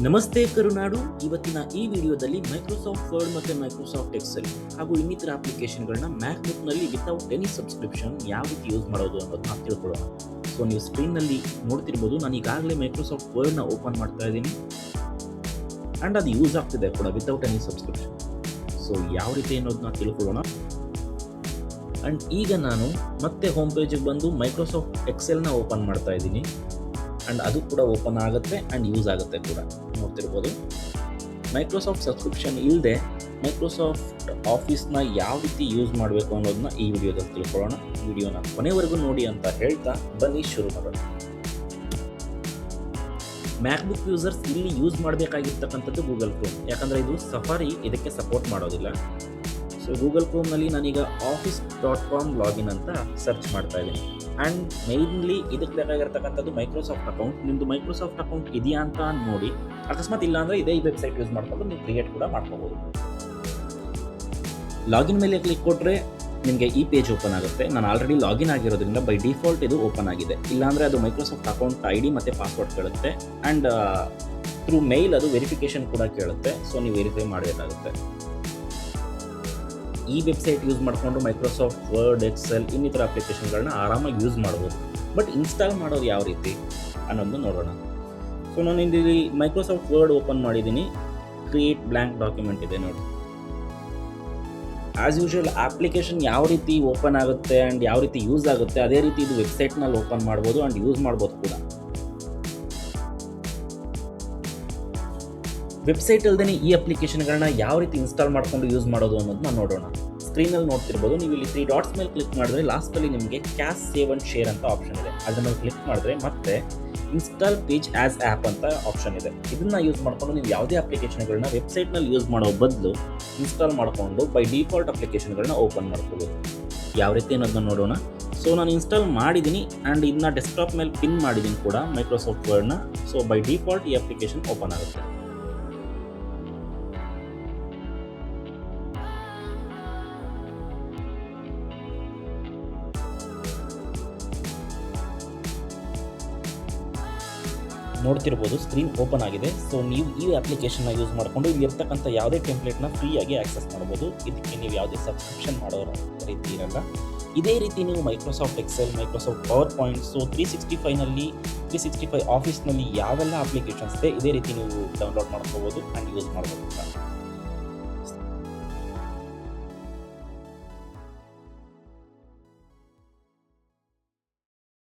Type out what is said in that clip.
ನಮಸ್ತೆ ಕರುನಾಡು. ಇವತ್ತಿನ ಈ ವಿಡಿಯೋದಲ್ಲಿ ಮೈಕ್ರೋಸಾಫ್ಟ್ ವರ್ಡ್ ಮತ್ತು ಮೈಕ್ರೋಸಾಫ್ಟ್ ಎಕ್ಸೆಲ್ ಹಾಗೂ ಇನ್ನಿತರ ಅಪ್ಲಿಕೇಶನ್ಗಳನ್ನ ಮ್ಯಾಕ್ಬುಕ್ನಲ್ಲಿ ವಿತೌಟ್ ಎನಿ ಸಬ್ಸ್ಕ್ರಿಪ್ಷನ್ ಯಾವ ರೀತಿ ಯೂಸ್ ಮಾಡೋದು ಅನ್ನೋದನ್ನ ತಿಳ್ಕೊಳ್ಳೋಣ. ಸೊ ನೀವು ಸ್ಕ್ರೀನ್ನಲ್ಲಿ ನೋಡ್ತಿರ್ಬೋದು, ನಾನು ಈಗಾಗಲೇ ಮೈಕ್ರೋಸಾಫ್ಟ್ ವರ್ಡ್ನ ಓಪನ್ ಮಾಡ್ತಾ ಇದ್ದೀನಿ ಆ್ಯಂಡ್ ಅದು ಯೂಸ್ ಆಗ್ತಿದೆ ಕೂಡ ವಿತೌಟ್ ಎನಿ ಸಬ್ಸ್ಕ್ರಿಪ್ಷನ್. ಸೊ ಯಾವ ರೀತಿ ಅನ್ನೋದನ್ನ ತಿಳ್ಕೊಳ್ಳೋಣ. ಆ್ಯಂಡ್ ಈಗ ನಾನು ಮತ್ತೆ ಹೋಮ್ ಪೇಜಿಗೆ ಬಂದು ಮೈಕ್ರೋಸಾಫ್ಟ್ ಎಕ್ಸೆಲ್ನ ಓಪನ್ ಮಾಡ್ತಾ ಇದ್ದೀನಿ ಆ್ಯಂಡ್ ಅದು ಕೂಡ ಓಪನ್ ಆಗುತ್ತೆ ಆ್ಯಂಡ್ ಯೂಸ್ ಆಗುತ್ತೆ ಕೂಡ. ನೋಡ್ತಿರ್ಬೋದು, ಮೈಕ್ರೋಸಾಫ್ಟ್ ಸಬ್ಸ್ಕ್ರಿಪ್ಷನ್ ಇಲ್ಲದೆ ಮೈಕ್ರೋಸಾಫ್ಟ್ ಆಫೀಸ್ನ ಯಾವ ರೀತಿ ಯೂಸ್ ಮಾಡಬೇಕು ಅನ್ನೋದನ್ನ ಈ ವಿಡಿಯೋದಲ್ಲಿ ತಿಳ್ಕೊಳ್ಳೋಣ. ವಿಡಿಯೋನ ಕೊನೆವರೆಗೂ ನೋಡಿ ಅಂತ ಹೇಳ್ತಾ ಬನ್ನಿ ಶುರು ಮಾಡೋಣ. ಮ್ಯಾಕ್ಬುಕ್ ಯೂಸರ್ಸ್ ಇಲ್ಲಿ ಯೂಸ್ ಮಾಡಬೇಕಾಗಿರ್ತಕ್ಕಂಥದ್ದು ಗೂಗಲ್ ಕ್ರೋಮ್, ಯಾಕಂದರೆ ಇದು ಸಫಾರಿ ಇದಕ್ಕೆ ಸಪೋರ್ಟ್ ಮಾಡೋದಿಲ್ಲ. ಸೊ ಗೂಗಲ್ ಕ್ರೋಮ್ನಲ್ಲಿ ನಾನೀಗ office.com ಲಾಗಿನ್ ಅಂತ ಸರ್ಚ್ ಮಾಡ್ತಾ ಇದ್ದೀನಿ ಆ್ಯಂಡ್ ಮೇನ್ಲಿ ಇದಕ್ಕೆ ಬೇಕಾಗಿರ್ತಕ್ಕಂಥದ್ದು ಮೈಕ್ರೋಸಾಫ್ಟ್ ಅಕೌಂಟ್. ನಿಮ್ಮದು ಮೈಕ್ರೋಸಾಫ್ಟ್ ಅಕೌಂಟ್ ಇದೆಯಾ ಅಂತ ನೋಡಿ, ಅಕಸ್ಮಾತ್ ಇಲ್ಲ ಅಂದರೆ ಇದೇ ಈ ವೆಬ್ಸೈಟ್ ಯೂಸ್ ಮಾಡಿಕೊಂಡು ನೀವು ಕ್ರಿಯೇಟ್ ಕೂಡ ಮಾಡ್ಕೋಬೋದು. ಲಾಗಿನ್ ಮೇಲೆ ಕ್ಲಿಕ್ ಕೊಟ್ಟರೆ ನಿಮಗೆ ಈ ಪೇಜ್ ಓಪನ್ ಆಗುತ್ತೆ. ನಾನು ಆಲ್ರೆಡಿ ಲಾಗಿನ್ ಆಗಿರೋದ್ರಿಂದ ಬೈ ಡಿಫಾಲ್ಟ್ ಇದು ಓಪನ್ ಆಗಿದೆ. ಇಲ್ಲಾಂದರೆ ಅದು ಮೈಕ್ರೋಸಾಫ್ಟ್ ಅಕೌಂಟ್ ID ಮತ್ತು ಪಾಸ್ವರ್ಡ್ ಕೇಳುತ್ತೆ ಆ್ಯಂಡ್ ಥ್ರೂ ಮೇಲ್ ಅದು ವೆರಿಫಿಕೇಷನ್ ಕೂಡ ಕೇಳುತ್ತೆ. ಸೊ ನೀವು ವೆರಿಫೈ ಮಾಡಬೇಕಾಗುತ್ತೆ. ಈ ವೆಬ್ಸೈಟ್ ಯೂಸ್ ಮಾಡಿಕೊಂಡು ಮೈಕ್ರೋಸಾಫ್ಟ್ ವರ್ಡ್, ಎಕ್ಸೆಲ್ ಇನ್ನಿತರ ಅಪ್ಲಿಕೇಶನ್ಗಳನ್ನ ಆರಾಮಾಗಿ ಯೂಸ್ ಮಾಡ್ಬೋದು. ಬಟ್ ಇನ್ಸ್ಟಾಲ್ ಮಾಡೋದು ಯಾವ ರೀತಿ ಅನ್ನೋದು ನೋಡೋಣ. ಸೊ ನಾನು ಇಲ್ಲಿ ಮೈಕ್ರೋಸಾಫ್ಟ್ ವರ್ಡ್ ಓಪನ್ ಮಾಡಿದ್ದೀನಿ. ಕ್ರಿಯೇಟ್ ಬ್ಲ್ಯಾಂಕ್ ಡಾಕ್ಯುಮೆಂಟ್ ಇದೆ ನೋಡಿ. ಆ್ಯಸ್ ಯೂಶುವಲ್ ಅಪ್ಲಿಕೇಶನ್ ಯಾವ ರೀತಿ ಓಪನ್ ಆಗುತ್ತೆ ಆ್ಯಂಡ್ ಯಾವ ರೀತಿ ಯೂಸ್ ಆಗುತ್ತೆ ಅದೇ ರೀತಿ ಇದು ವೆಬ್ಸೈಟ್ನಲ್ಲಿ ಓಪನ್ ಮಾಡ್ಬೋದು ಆ್ಯಂಡ್ ಯೂಸ್ ಮಾಡ್ಬೋದು ಕೂಡ. ವೆಬ್ಸೈಟ್ ಅಲ್ಲದೆ ಈ ಅಪ್ಲಿಕೇಶನ್ಗಳನ್ನ ಯಾವ ರೀತಿ ಇನ್ಸ್ಟಾಲ್ ಮಾಡ್ಕೊಂಡು ಯೂಸ್ ಮಾಡೋದು ಅನ್ನೋದನ್ನ ನೋಡೋಣ. ಸ್ಕ್ರೀನಲ್ಲಿ ನೋಡ್ತಿರ್ಬೋದು, ನೀವು ಇಲ್ಲಿ 3 ಡಾಟ್ಸ್ ಮೇಲೆ ಕ್ಲಿಕ್ ಮಾಡಿದ್ರೆ ಲಾಸ್ಟಲ್ಲಿ ನಿಮಗೆ ಕ್ಯಾಶ್ ಸೇವ್ ಅಂಡ್ ಶೇರ್ ಅಂತ ಆಪ್ಷನ್ ಇದೆ. ಅದನ್ನು ಕ್ಲಿಕ್ ಮಾಡಿದ್ರೆ ಮತ್ತೆ ಇನ್ಸ್ಟಾಲ್ ಪೇಜ್ ಆ್ಯಸ್ ಆ್ಯಪ್ ಅಂತ ಆಪ್ಷನ್ ಇದೆ. ಇದನ್ನು ಯೂಸ್ ಮಾಡಿಕೊಂಡು ನೀವು ಯಾವುದೇ ಅಪ್ಲಿಕೇಶನ್ಗಳನ್ನ ವೆಬ್ಸೈಟ್ನಲ್ಲಿ ಯೂಸ್ ಮಾಡೋ ಬದಲು ಇನ್ಸ್ಟಾಲ್ ಮಾಡಿಕೊಂಡು ಬೈ ಡಿಫಾಲ್ಟ್ ಅಪ್ಲಿಕೇಶನ್ಗಳನ್ನ ಓಪನ್ ಮಾಡ್ಕೋಬೋದು. ಯಾವ ರೀತಿ ಅನ್ನೋದನ್ನ ನೋಡೋಣ. ಸೊ ನಾನು ಇನ್ಸ್ಟಾಲ್ ಮಾಡಿದ್ದೀನಿ ಆ್ಯಂಡ್ ಇದನ್ನ ಡೆಸ್ಕ್ಟಾಪ್ ಮೇಲೆ ಪಿನ್ ಮಾಡಿದ್ದೀನಿ ಕೂಡ ಮೈಕ್ರೋಸಾಫ್ಟ್ ವರ್ಡ್ನ. ಸೊ ಬೈ ಡಿಫಾಲ್ಟ್ ಈ ಅಪ್ಲಿಕೇಶನ್ ಓಪನ್ ಆಗುತ್ತೆ. ನೋಡ್ತಿರ್ಬೋದು, ಸ್ಕ್ರೀನ್ ಓಪನ್ ಆಗಿದೆ. ಸೊ ನೀವು ಈ ಅಪ್ಲಿಕೇಶನ್ನ ಯೂಸ್ ಮಾಡಿಕೊಂಡು ಇಲ್ಲಿರ್ತಕ್ಕಂಥ ಯಾವುದೇ ಟೆಂಪ್ಲೇಟ್ನ ಫ್ರೀಯಾಗಿ ಆಕ್ಸೆಸ್ ಮಾಡ್ಬೋದು. ಇದಕ್ಕೆ ನೀವು ಯಾವುದೇ ಸಬ್ಸ್ಕ್ರಿಪ್ಷನ್ ಮಾಡೋ ರೀತಿ ಇರಲ್ಲ. ಇದೇ ರೀತಿ ನೀವು Microsoft Excel, Microsoft PowerPoint, so 365 ಆಫೀಸ್ನಲ್ಲಿ ಯಾವೆಲ್ಲ ಅಪ್ಲಿಕೇಶನ್ಸ್ ಇದೆ ಇದೇ ರೀತಿ ನೀವು ಡೌನ್ಲೋಡ್ ಮಾಡ್ಕೋಬೋದು ಆ್ಯಂಡ್ ಯೂಸ್ ಮಾಡ್ಬೋದು.